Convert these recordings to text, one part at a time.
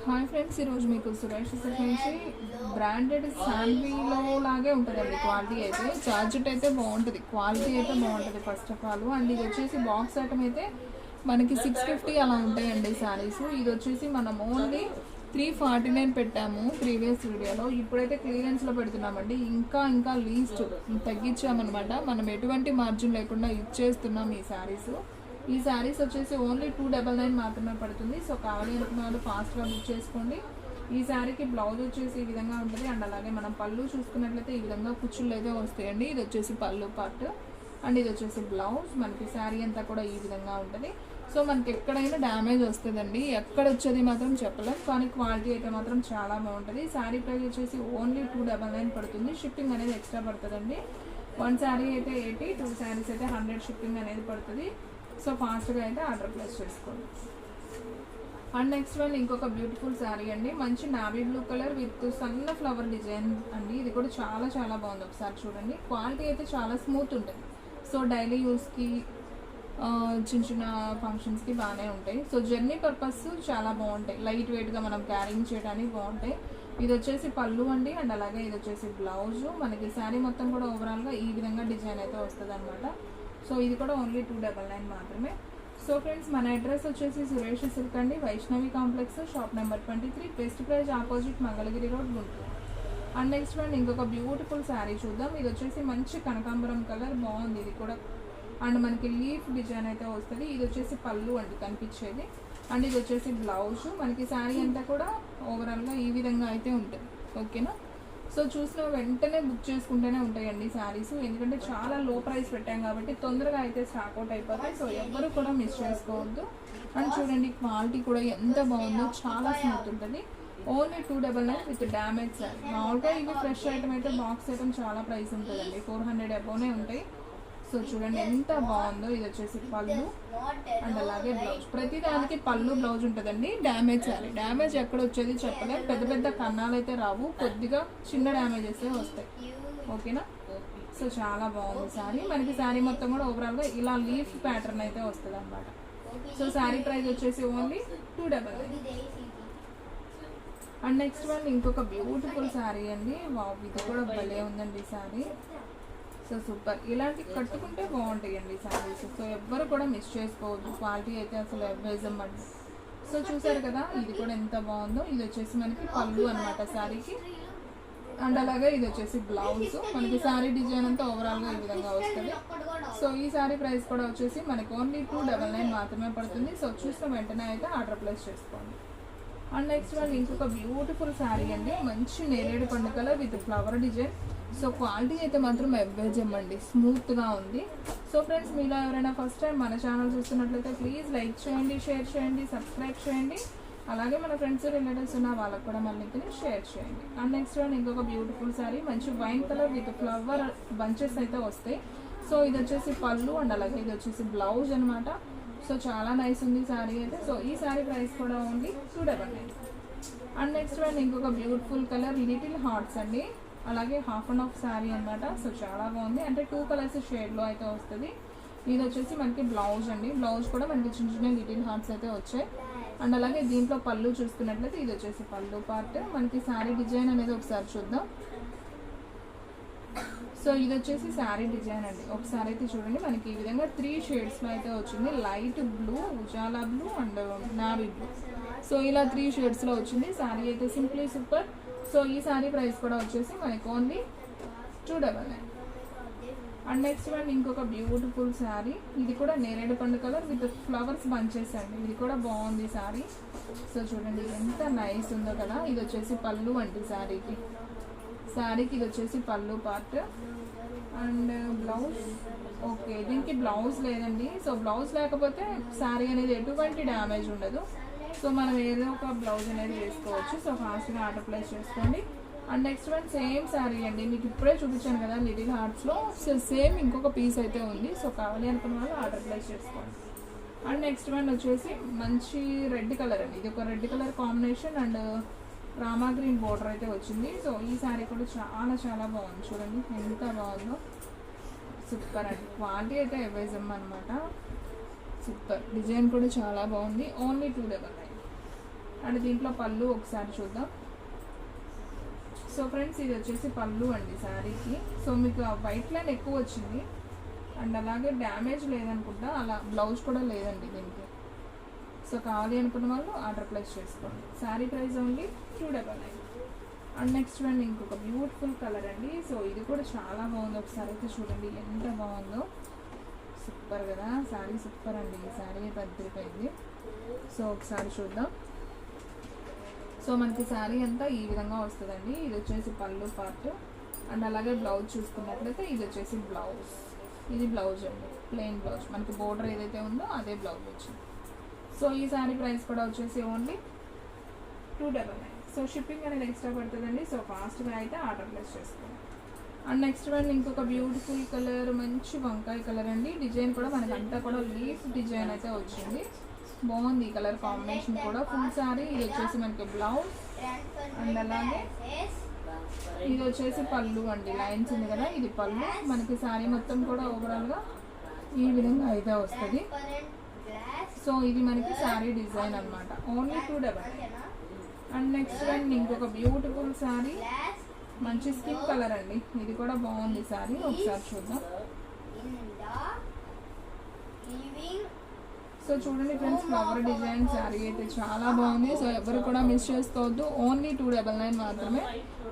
Hi friends, ఈరోజు మీకు సురేష్ నుంచి బ్రాండెడ్ శాండ్వీలో లాగే ఉంటుందండి. క్వాలిటీ అయితే చార్జెట్ అయితే బాగుంటుంది, క్వాలిటీ అయితే బాగుంటుంది ఫస్ట్ ఆఫ్ ఆల్. అండ్ ఇది వచ్చేసి బాక్స్ ఐటమ్ అయితే మనకి 650 అలా ఉంటాయండి శారీస్. ఇది వచ్చేసి మనం ఓన్లీ 349 పెట్టాము ప్రీవియస్ వీడియోలో. ఇప్పుడైతే క్లియరెన్స్లో పెడుతున్నామండి. ఇంకా లీస్ట్ తగ్గించామన్నమాట. మనం ఎటువంటి మార్జిన్ లేకుండా ఇచ్చేస్తున్నాం ఈ శారీస్. ఈ శారీస్ వచ్చేసి ఓన్లీ 299 మాత్రమే పడుతుంది. సో కావాలి అనుకున్న వాళ్ళు ఫాస్ట్గా బుక్ చేసుకోండి. ఈ శారీకి బ్లౌజ్ వచ్చేసి ఈ విధంగా ఉంటుంది. అండ్ అలాగే మనం పళ్ళు చూసుకున్నట్లయితే ఈ విధంగా కుచ్చుళ్ళు అయితే వస్తాయండి. ఇది వచ్చేసి పళ్ళు పార్ట్ అండ్ ఇది వచ్చేసి బ్లౌజ్. మనకి శారీ అంతా కూడా ఈ విధంగా ఉంటుంది. సో మనకి ఎక్కడైనా డ్యామేజ్ వస్తుందండి, ఎక్కడ వచ్చేది మాత్రం చెప్పలేం, కానీ క్వాలిటీ అయితే మాత్రం చాలా బాగుంటుంది. శారీ ప్రైస్ వచ్చేసి ఓన్లీ 299 పడుతుంది. షిప్పింగ్ అనేది ఎక్స్ట్రా పడుతుందండి. 1 శారీ అయితే 80, 2 శారీస్ అయితే 100 షిప్పింగ్ అనేది పడుతుంది. సో ఫాస్ట్గా అయితే ఆర్డర్ ప్లేస్ చేసుకోండి. అండ్ నెక్స్ట్ వన్ ఇంకొక బ్యూటిఫుల్ శారీ అండి. మంచి నావీ బ్లూ కలర్ విత్ సన్న ఫ్లవర్ డిజైన్ అండి. ఇది కూడా చాలా బాగుంది. ఒకసారి చూడండి. క్వాలిటీ అయితే చాలా స్మూత్ ఉంటుంది. సో డైలీ యూస్కి చిన్న ఫంక్షన్స్కి బాగానే ఉంటాయి. సో జర్నీ పర్పస్ చాలా బాగుంటాయి. లైట్ వెయిట్గా మనం క్యారింగ్ చేయడానికి బాగుంటాయి. ఇది వచ్చేసి పళ్ళు అండి. అండ్ అలాగే ఇది వచ్చేసి బ్లౌజు. మనకి శారీ మొత్తం కూడా ఓవరాల్గా ఈ విధంగా డిజైన్ అయితే వస్తుంది అనమాట. సో ఇది కూడా ఓన్లీ 299 మాత్రమే. సో ఫ్రెండ్స్, మన అడ్రస్ వచ్చేసి సురేష్ సిల్క్ అండి, Vaishnavi complex, shop number 23, best praise opposite Mangalagiri road, Guntur. And next one ఇంకొక బ్యూటిఫుల్ శారీ చూద్దాం. ఇది వచ్చేసి మంచి కనకాంబరం కలర్, బాగుంది ఇది కూడా. అండ్ మనకి లీఫ్ డిజైన్ అయితే వస్తుంది. ఇది వచ్చేసి పళ్ళు అండి కనిపించేది. అండ్ ఇది వచ్చేసి బ్లౌజ్. మనకి శారీ అంతా కూడా ఓవరాల్గా ఈ విధంగా అయితే ఉంటుంది. ఓకేనా? సో చూసిన వెంటనే బుక్ చేసుకుంటూనే ఉంటాయండి శారీస్. ఎందుకంటే చాలా లో ప్రైస్ పెట్టాం కాబట్టి తొందరగా అయితే స్టాక్అవుట్ అయిపోతాయి. సో ఎవ్వరు కూడా మిస్ చేసుకోవద్దు. అండ్ చూడండి, క్వాలిటీ కూడా ఎంత బాగుందో, చాలా స్మూత్ ఉంటుంది. Only 299 with damage sari. మామూలుగా ఇవి ఫ్రెష్ ఐటమ్ అయితే బాక్స్ ఐటమ్ చాలా ప్రైస్ ఉంటుందండి, 400 అబోనే ఉంటాయి. సో చూడండి ఎంత బాగుందో. ఇది వచ్చేసి పళ్ళు అండ్ అలాగే బ్లౌజ్. ప్రతి దానికి పళ్ళు బ్లౌజ్ ఉంటుందండి. డ్యామేజ్ శారీ, డ్యామేజ్ ఎక్కడ వచ్చేది చెప్పలేదు. పెద్ద కన్నాలు అయితే రావు, కొద్దిగా చిన్న డ్యామేజెస్ వస్తాయి. ఓకేనా? సో చాలా బాగుంది శారీ. మనకి శారీ మొత్తం కూడా ఓవరాల్గా ఇలా లీఫ్ ప్యాటర్న్ అయితే వస్తుంది అనమాట. సో శారీ ప్రైస్ వచ్చేసి ఓన్లీ 299. అండ్ నెక్స్ట్ వన్ ఇంకొక బ్యూటిఫుల్ శారీ అండి. వావ్, ఇది కూడా భలే ఉందండి శారీ. So super. ఇలాంటి కట్టుకుంటే బాగుంటాయండి శారీస్. సో ఎవ్వరు కూడా మిస్ చేసుకోవద్దు. క్వాలిటీ అయితే అసలు అవేజం అండి. సో చూసారు కదా, ఇది కూడా ఎంత బాగుందో. ఇది వచ్చేసి మనకి పళ్ళు అనమాట శారీకి. అండ్ అలాగే ఇది వచ్చేసి బ్లౌజ్. మనకి శారీ డిజైన్ అంతా ఓవరాల్గా ఈ విధంగా వస్తుంది. సో ఈ శారీ ప్రైస్ కూడా వచ్చేసి మనకి ఓన్లీ 299 మాత్రమే పడుతుంది. సో చూసిన వెంటనే అయితే ఆర్డర్ ప్లేస్ చేసుకోండి. అండ్ నెక్స్ట్ వన్ ఇంకొక బ్యూటిఫుల్ శారీ అండి. మంచి నేరేడు పండు colour with flower design. So quality అయితే మాత్రం ఎవ్వేజం అండి, స్మూత్గా ఉంది. సో ఫ్రెండ్స్, మీలో ఎవరైనా ఫస్ట్ టైం మన ఛానల్ చూస్తున్నట్లయితే ప్లీజ్ లైక్ చేయండి, షేర్ చేయండి, సబ్స్క్రైబ్ చేయండి. అలాగే మన ఫ్రెండ్స్ రిలేటివ్స్ ఉన్న వాళ్ళకి కూడా మన లింక్ని షేర్ చేయండి. అండ్ నెక్స్ట్ వన్ ఇంకొక బ్యూటిఫుల్ శారీ. మంచి wine colour with flower bunches అయితే వస్తాయి. సో ఇది వచ్చేసి పళ్ళు అండ్ అలాగే ఇది వచ్చేసి బ్లౌజ్ అనమాట. సో చాలా నైస్ ఉంది శారీ అయితే. సో ఈ శారీ ప్రైస్ కూడా ఓన్లీ 299. అండ్ నెక్స్ట్ వన్ ఇంకొక బ్యూటిఫుల్ కలర్ లిటిల్ హార్ట్స్ అండి. అలాగే హాఫ్ అండ్ హాఫ్ శారీ అనమాట. సో చాలా బాగుంది. అంటే 2 కలర్స్ షేడ్లో అయితే వస్తుంది. ఇది వచ్చేసి మనకి బ్లౌజ్ అండి. బ్లౌజ్ కూడా మనకి చిన్న లిటిల్ హార్ట్స్ అయితే వచ్చాయి. అండ్ అలాగే దీంట్లో పళ్ళు చూసుకున్నట్లయితే ఇది వచ్చేసి పళ్ళు పార్ట్. మనకి శారీ డిజైన్ అనేది ఒకసారి చూద్దాం. సో ఇది వచ్చేసి శారీ డిజైన్ అండి. ఒకసారి అయితే చూడండి, మనకి ఈ విధంగా 3 షేడ్స్లో అయితే వచ్చింది. Light blue, Ujala blue and navy blue. So ఇలా 3 షేడ్స్లో వచ్చింది. శారీ అయితే సింప్లీ సూపర్. సో ఈ శారీ ప్రైస్ కూడా వచ్చేసి మనకి ఓన్లీ 299. అండ్ నెక్స్ట్ వన్ ఇంకొక బ్యూటిఫుల్ శారీ. ఇది కూడా నేరేడు పండు కలర్ విత్ ఫ్లవర్స్ బంచెస్ అండి. ఇది కూడా బాగుంది శారీ. సో చూడండి ఎంత నైస్ ఉందో కదా. ఇది వచ్చేసి పళ్ళు అండి శారీకి. ఇది వచ్చేసి పళ్ళు పార్ట్ అండ్ బ్లౌజ్. ఓకే, దీనికి బ్లౌజ్ లేదండి. సో బ్లౌజ్ లేకపోతే శారీ అనేది ఎటువంటి డ్యామేజ్ ఉండదు. సో మనం ఏదో ఒక బ్లౌజ్ అనేది వేసుకోవచ్చు. సో ఫాస్ట్గా ఆర్డర్ ప్లేస్ చేసుకోండి. And next one same sari అండి. మీకు ఇప్పుడే చూపించాను కదా లిటిల్ హార్ట్స్లో. సో సేమ్ ఇంకొక పీస్ అయితే ఉంది. సో కావాలి అనుకున్న వాళ్ళు ఆర్డర్ ప్లేస్ చేసుకోండి. అండ్ నెక్స్ట్ వన్ వచ్చేసి మంచి రెడ్ కలర్ అండి. ఇది ఒక red colour combination and Rama green border అయితే వచ్చింది. సో ఈ శారీ కూడా చాలా బాగుంది. చూడండి ఎంత బాగుందో. సూపర్ అండి. క్వాలిటీ అయితే అవేజం అనమాట. సూపర్. డిజైన్ కూడా చాలా బాగుంది. ఓన్లీ 299. అండ్ దీంట్లో పళ్ళు ఒకసారి చూద్దాం. సో ఫ్రెండ్స్ ఇది వచ్చేసి పళ్ళు అండి శారీకి. సో మీకు వైట్ లైన్ ఎక్కువ వచ్చింది అండ్ అలాగే డ్యామేజ్ లేదనుకుంటా, అలా బ్లౌజ్ కూడా లేదండి దీనికి. సో కావాలి అనుకున్న వాళ్ళు ఆర్డర్ ప్లేస్ చేసుకోండి. Sari price only 299. And next one ఇంకొక బ్యూటిఫుల్ కలర్ అండి. సో ఇది కూడా చాలా బాగుంది, ఒకసారి అయితే చూడండి ఎంత బాగుందో. సూపర్ కదా, శారీ సూపర్ అండి. ఈ శారీ అయితే అద్దరిపోయింది. సో ఒకసారి చూద్దాం. సో మనకి శారీ అంతా ఈ విధంగా వస్తుందండి. ఇది వచ్చేసి పళ్ళు పార్ట్ అండ్ అలాగే బ్లౌజ్ చూసుకున్నట్లయితే ఇది వచ్చేసి బ్లౌజ్. ఇది బ్లౌజ్ అండి, ప్లెయిన్ బ్లౌజ్. మనకి బోర్డర్ ఏదైతే ఉందో అదే బ్లౌజ్ వచ్చింది. సో ఈ శారీ ప్రైస్ కూడా వచ్చేసి ఓన్లీ 299. సో షిప్పింగ్ అనేది ఎక్స్ట్రా పడుతుందండి. సో ఫాస్ట్గా అయితే ఆర్డర్ ప్లేస్ చేసుకోండి. అండ్ నెక్స్ట్ వన్ ఇంకొక బ్యూటిఫుల్ కలర్, మంచి వంకాయ కలర్ అండి. డిజైన్ కూడా మనకి అంతా కూడా లీఫ్ డిజైన్ అయితే వచ్చింది. బాగుంది ఈ కలర్ కాంబినేషన్ కూడా. ఫుల్ శారీ ఇది వచ్చేసి మనకి బ్లౌజ్ అండ్ అలాగే ఇది వచ్చేసి పళ్ళు అండి. లైన్స్ ఉంది కదా, ఇది పళ్ళు. మనకి శారీ మొత్తం కూడా ఓవరాల్గా ఈ విధంగా అయితే వస్తుంది. సో ఇది మనకి శారీ డిజైన్ అనమాట. ఓన్లీ 299. అండ్ నెక్స్ట్ వన్ ఇంకొక బ్యూటిఫుల్ శారీ, మంచి స్కిన్ కలర్ అండి. ఇది కూడా బాగుంది శారీ, ఒకసారి చూద్దాం. సో చూడండి ఫ్రెండ్స్, ఫ్లవర్ డిజైన్ శారీ అయితే చాలా బాగుంది. సో ఎవరు కూడా మిస్ చేసుకోవద్దు. ఓన్లీ 299 మాత్రమే.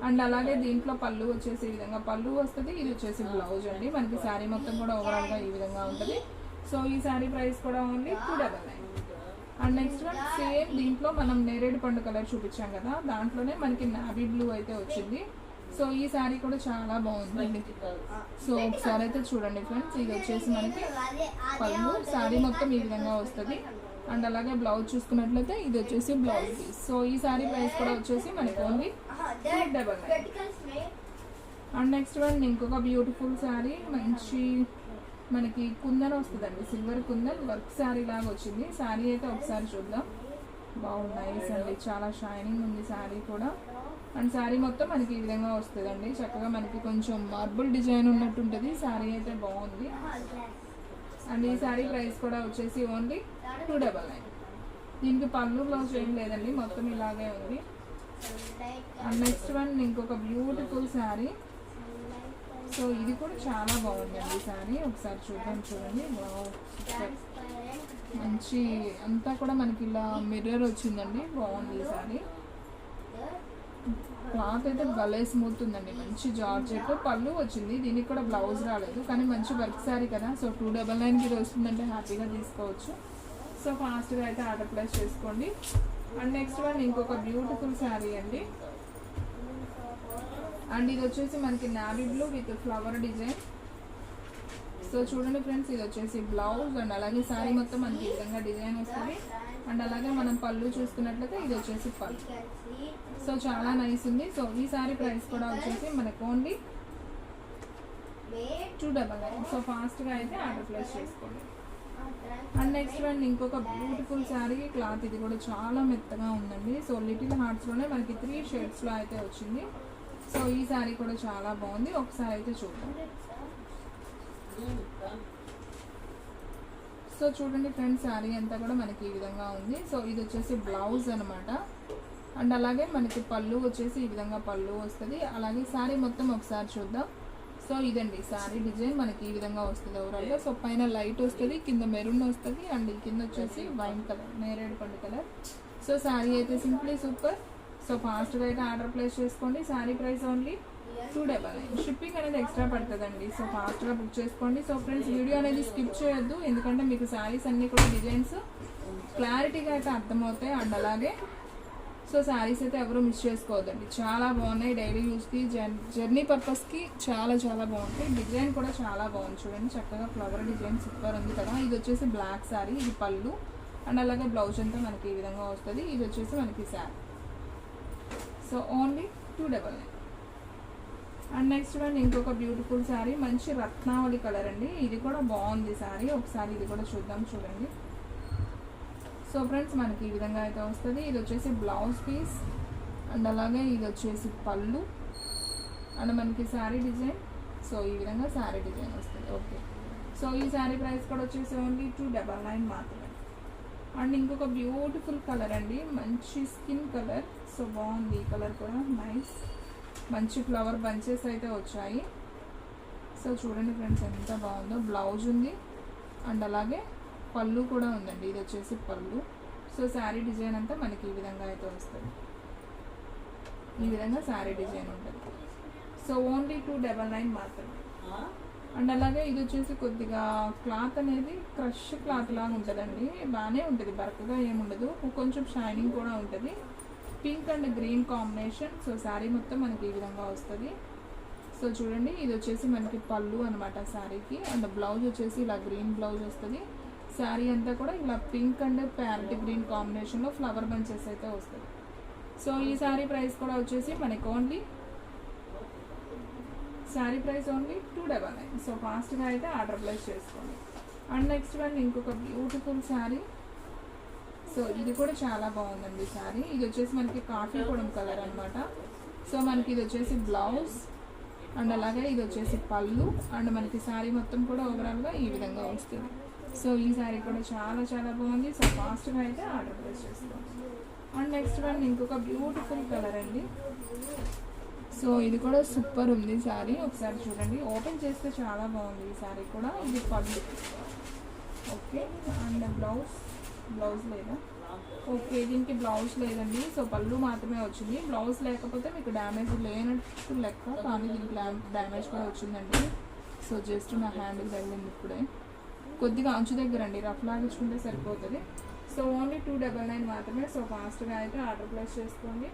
అండ్ అలాగే దీంట్లో పళ్ళు వచ్చేసి ఈ విధంగా పళ్ళు వస్తుంది. ఇది వచ్చేసి బ్లౌజ్ అండి. మనకి శారీ మొత్తం కూడా ఓవరాల్గా ఈ విధంగా ఉంటుంది. సో ఈ శారీ ప్రైస్ కూడా only 299. And next one same దీంట్లో మనం నేరేడు పండు కలర్ చూపించాం కదా, దాంట్లోనే మనకి నావీ బ్లూ అయితే వచ్చింది. సో ఈ శారీ కూడా చాలా బాగుందండి. సో ఒకసారి అయితే చూడండి ఫ్రెండ్స్, ఇది వచ్చేసి మనకి పళ్ళు. శారీ మొత్తం ఈ విధంగా వస్తుంది. అండ్ అలాగే బ్లౌజ్ చూసుకున్నట్లయితే ఇది వచ్చేసి బ్లౌజ్ పీస్. సో ఈ శారీ ప్రైస్ కూడా వచ్చేసి మనకి ఓన్లీ 299. అండ్ నెక్స్ట్ వన్ ఇంకొక బ్యూటిఫుల్ శారీ, మంచి మనకి కుందన్ వస్తుందండి, సిల్వర్ కుందన్ వర్క్ శారీ లాగా వచ్చింది. శారీ అయితే ఒకసారి చూద్దాం. బాగున్నాయి అండి, చాలా షైనింగ్ ఉంది శారీ కూడా. అండ్ శారీ మొత్తం మనకి ఈ విధంగా వస్తుందండి. చక్కగా మనకి కొంచెం మార్బుల్ డిజైన్ ఉన్నట్టు ఉంటుంది. శారీ అయితే బాగుంది. అండ్ ఈ శారీ ప్రైస్ కూడా వచ్చేసి ఓన్లీ 299. దీనికి పళ్ళు బ్లౌజ్ ఏం లేదండి, మొత్తం ఇలాగే ఉంది. అండ్ నెక్స్ట్ వన్ ఇంకొక బ్యూటిఫుల్ శారీ. సో ఇది కూడా చాలా బాగుందండి శారీ, ఒకసారి చూద్దాం. చూడండి, మంచి అంతా కూడా మనకి ఇలా మిర్రర్ వచ్చిందండి. బాగుంది ఈ శారీ. క్లాత్ అయితే భలే స్మూత్ ఉందండి, మంచి జార్జెట్. పళ్ళు వచ్చింది, దీనికి కూడా బ్లౌజ్ రాలేదు. కానీ మంచి వర్క్ శారీ కదా, సో 299కి ఇది వస్తుందంటే హ్యాపీగా తీసుకోవచ్చు. సో ఫాస్ట్గా అయితే ఆర్డర్ ప్లేస్ చేసుకోండి. అండ్ నెక్స్ట్ వన్ ఇంకొక బ్యూటిఫుల్ శారీ అండి. అండ్ ఇది వచ్చేసి మనకి navy blue with flower design. So చూడండి ఫ్రెండ్స్, ఇది వచ్చేసి బ్లౌజ్ అండ్ అలాగే శారీ మొత్తం మనకి ఈ విధంగా డిజైన్ వస్తుంది. అండ్ అలాగే మనం పళ్ళు చూసుకున్నట్లయితే ఇది వచ్చేసి పళ్ళు. సో చాలా నైస్ ఉంది. సో ఈ శారీ ప్రైస్ కూడా వచ్చేసి మనకు ఓన్లీ 299. సో ఫాస్ట్గా అయితే ఆర్డర్ ప్లేస్ చేసుకోండి. అండ్ నెక్స్ట్ వన్ ఇంకొక బ్యూటిఫుల్ శారీ. క్లాత్ ఇది కూడా చాలా మెత్తగా ఉందండి. సో లిటిల్ హార్ట్స్లోనే మనకి 3 షేడ్స్లో అయితే వచ్చింది. సో ఈ శారీ కూడా చాలా బాగుంది, ఒకసారి అయితే చూద్దాం. సో చూడండి ఫ్రెండ్స్, శారీ అంతా కూడా మనకి ఈ విధంగా ఉంది. సో ఇది వచ్చేసి బ్లౌజ్ అనమాట. అండ్ అలాగే మనకి పళ్ళు వచ్చేసి ఈ విధంగా పళ్ళు వస్తుంది. అలాగే శారీ మొత్తం ఒకసారి చూద్దాం. సో ఇదండి శారీ డిజైన్ మనకి ఈ విధంగా వస్తుంది ఓవరాల్గా. సో పైన లైట్ వస్తుంది, కింద మెరూన్ వస్తుంది, అండ్ కింద వచ్చేసి వైన్ కలర్, నేరేడు పండు కలర్. సో శారీ అయితే సింప్లీ సూపర్. సో ఫాస్ట్గా అయితే ఆర్డర్ ప్లేస్ చేసుకోండి. Sari price only 299. షిప్పింగ్ అనేది ఎక్స్ట్రా పడుతుందండి. సో ఫాస్ట్గా బుక్ చేసుకోండి. సో ఫ్రెండ్స్, వీడియో అనేది స్కిప్ చేయొద్దు, ఎందుకంటే మీకు శారీస్ అన్నీ కూడా డిజైన్స్ క్లారిటీగా అయితే అర్థమవుతాయి. అండ్ అలాగే సో శారీస్ అయితే ఎవరు మిస్ చేసుకోవద్దండి, చాలా బాగున్నాయి. డైలీ యూస్కి, జర్నీ పర్పస్కి చాలా చాలా బాగుంటాయి. డిజైన్ కూడా చాలా బాగుంది. చూడండి, చక్కగా ఫ్లవర్ డిజైన్ సూపర్ ఉంది కదా. ఇది వచ్చేసి బ్లాక్ శారీ, ఇది పళ్ళు అండ్ అలాగే బ్లౌజ్ అంతా మనకి ఈ విధంగా వస్తుంది. ఇది వచ్చేసి మనకి sari. So only 299. And next one ఇంకొక బ్యూటిఫుల్ శారీ, మంచి రత్నావళి కలర్ అండి. ఇది కూడా బాగుంది శారీ, ఒకసారి ఇది కూడా చూద్దాం. చూడండి, సో ఫ్రెండ్స్ మనకి ఈ విధంగా అయితే వస్తుంది. ఇది వచ్చేసి బ్లౌజ్ పీస్ అండ్ అలాగే ఇది వచ్చేసి పళ్ళు అండ్ మనకి శారీ డిజైన్. సో ఈ విధంగా శారీ డిజైన్ వస్తుంది. ఓకే, సో ఈ శారీ ప్రైస్ కూడా వచ్చేసి ఓన్లీ 299 మాత్రమే. అండ్ ఇంకొక బ్యూటిఫుల్ కలర్ అండి, మంచి స్కిన్ కలర్. సో బాగుంది ఈ కలర్ కూడా, నైస్. మంచి ఫ్లవర్ బంచెస్ అయితే వచ్చాయి. సో చూడండి ఫ్రెండ్స్ ఎంత బాగుందో. బ్లౌజ్ ఉంది అండ్ అలాగే పళ్ళు కూడా ఉందండి. ఇది వచ్చేసి పళ్ళు. సో శారీ డిజైన్ అంతా మనకి ఈ విధంగా అయితే వస్తుంది. ఈ విధంగా శారీ డిజైన్ ఉంటుంది. సో ఓన్లీ 299 మాత్రమే. అండ్ అలాగే ఇది వచ్చేసి కొద్దిగా క్లాత్ అనేది క్రష్ క్లాత్ లాగా ఉంటుందండి, బాగానే ఉంటుంది, బరకగా ఏముండదు, కొంచెం షైనింగ్ కూడా ఉంటుంది. Pink and green combination. So sari మొత్తం మనకి ఈ విధంగా వస్తుంది. సో చూడండి ఇది వచ్చేసి మనకి పళ్ళు అనమాట శారీకి. అండ్ బ్లౌజ్ వచ్చేసి ఇలా గ్రీన్ బ్లౌజ్ వస్తుంది. శారీ అంతా కూడా ఇలా పింక్ అండ్ ప్యారెట్ గ్రీన్ కాంబినేషన్లో ఫ్లవర్ బంచెస్ అయితే వస్తుంది. సో ఈ శారీ ప్రైస్ కూడా వచ్చేసి మనకి ఓన్లీ 299. సో ఫాస్ట్గా అయితే ఆర్డర్ ప్లేస్ చేసుకోండి. అండ్ నెక్స్ట్ వన్ ఇంకొక బ్యూటిఫుల్ శారీ. సో ఇది కూడా చాలా బాగుందండి శారీ. ఇది వచ్చేసి మనకి కాఫీ పొడం కలర్ అనమాట. సో మనకి ఇది వచ్చేసి బ్లౌజ్ అండ్ అలాగే ఇది వచ్చేసి పళ్ళు. అండ్ మనకి శారీ మొత్తం కూడా ఓవరాల్గా ఈ విధంగా వస్తుంది. సో ఈ శారీ కూడా చాలా చాలా బాగుంది. సో ఫాస్ట్గా అయితే ఆర్డర్ ప్లేస్ చేసుకోండి. అండ్ నెక్స్ట్ వన్ ఇంకొక బ్యూటిఫుల్ కలర్ అండి. సో ఇది కూడా సూపర్ ఉంది శారీ. ఒకసారి చూడండి, ఓపెన్ చేస్తే చాలా బాగుంది ఈ శారీ కూడా. ఇది పళ్ళు. ఓకే. అండ్ బ్లౌజ్ లేదా? ఓకే, దీనికి బ్లౌజ్ లేదండి. సో పళ్ళు మాత్రమే వచ్చింది. బ్లౌజ్ లేకపోతే మీకు డ్యామేజ్ లేనట్టు లెక్క, కానీ దీనికి డ్యామేజ్ కూడా వచ్చిందండి. సో జస్ట్ నా హ్యాండ్కి తగిలింది ఇప్పుడే, కొద్దిగా అంచు దగ్గర అండి, రఫ్ లాగించుకుంటే సరిపోతుంది. సో ఓన్లీ 299 మాత్రమే. సో ఫాస్ట్గా అయితే ఆర్డర్ ప్లేస్ చేసుకోండి.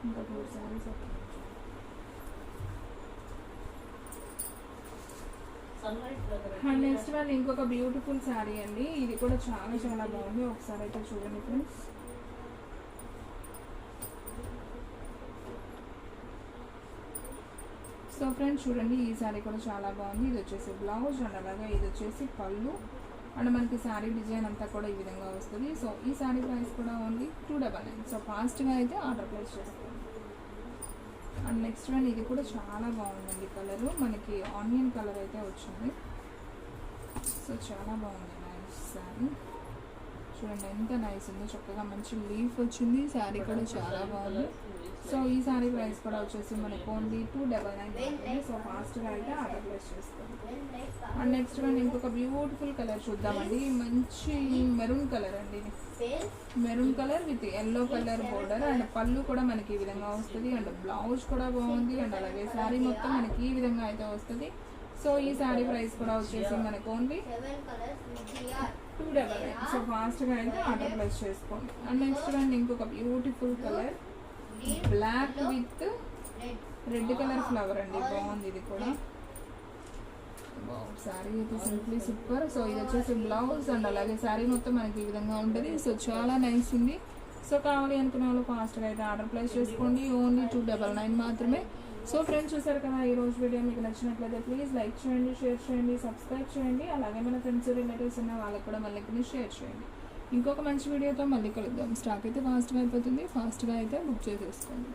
ఇంకా 2 శారీస్. అండ్ నెక్స్ట్ వన్ ఇంకొక బ్యూటిఫుల్ శారీ అండి. ఇది కూడా చాలా చాలా బాగుంది. ఒకసారి అయితే చూడండి ఫ్రెండ్స్. సో ఫ్రెండ్స్ చూడండి, ఈ శారీ కూడా చాలా బాగుంది. ఇది వచ్చేసి బ్లౌజ్ అండ్ అలాగే ఇది వచ్చేసి పళ్ళు. అండ్ మనకి శారీ డిజైన్ అంతా కూడా ఈ విధంగా వస్తుంది. సో ఈ శారీ ప్రైస్ కూడా ఓన్లీ 299. సో ఫాస్ట్గా అయితే ఆర్డర్ ప్లేస్ చేసుకోండి. అండ్ నెక్స్ట్ వన్ ఇది కూడా చాలా బాగుందండి కలరు, మనకి ఆనియన్ కలర్ అయితే వచ్చింది. సో చాలా బాగుంది నైస్ శారీ. చూడండి ఎంత నైస్ ఉందో, చక్కగా మంచి లీఫ్ వచ్చింది. శారీ కూడా చాలా బాగుంది. సో ఈ శారీ ప్రైస్ కూడా వచ్చేసి మనకి ఓన్లీ 299. సో ఫాస్ట్గా అయితే ఆర్డర్ ప్లేస్ చేసుకోండి. అండ్ నెక్స్ట్ వన్ ఇంకొక బ్యూటిఫుల్ కలర్ చూద్దామండి. మంచి మెరూన్ కలర్ అండి, maroon colour with yellow colour border. And పళ్ళు కూడా మనకి ఈ విధంగా వస్తుంది. అండ్ బ్లౌజ్ కూడా బాగుంది. అండ్ అలాగే శారీ మొత్తం మనకి ఈ విధంగా అయితే వస్తుంది. సో ఈ శారీ ప్రైస్ కూడా వచ్చేసి మనకు ఓన్లీ 299. సో ఫాస్ట్గా అయితే ఆర్డర్ ప్లేస్ చేసుకోండి. అండ్ నెక్స్ట్ వన్ ఇంకొక beautiful colour, black with red colour flower అండి, బాగుంది ఇది కూడా. శారీ అయితే సింప్లీ సూపర్. సో ఇది వచ్చేసి బ్లౌజ్ అండ్ అలాగే శారీ మొత్తం మనకి ఈ విధంగా ఉంటుంది. సో చాలా నైస్ ఉంది. సో కావాలి అనుకునే వాళ్ళు ఫాస్ట్గా అయితే ఆర్డర్ ప్లేస్ చేసుకోండి. ఓన్లీ 299 మాత్రమే. సో ఫ్రెండ్స్ చూసారు కదా, ఈరోజు వీడియో మీకు నచ్చినట్లయితే ప్లీజ్ లైక్ చేయండి, షేర్ చేయండి, సబ్స్క్రైబ్ చేయండి. అలాగే మన ఫ్రెండ్స్ రిలేటివ్స్ ఉన్న వాళ్ళకి కూడా మళ్ళీ షేర్ చేయండి. ఇంకొక మంచి వీడియోతో మళ్ళీ కలుద్దాం. స్టాక్ అయితే ఫాస్ట్గా అయిపోతుంది, ఫాస్ట్గా అయితే బుక్ చేసేసుకోండి.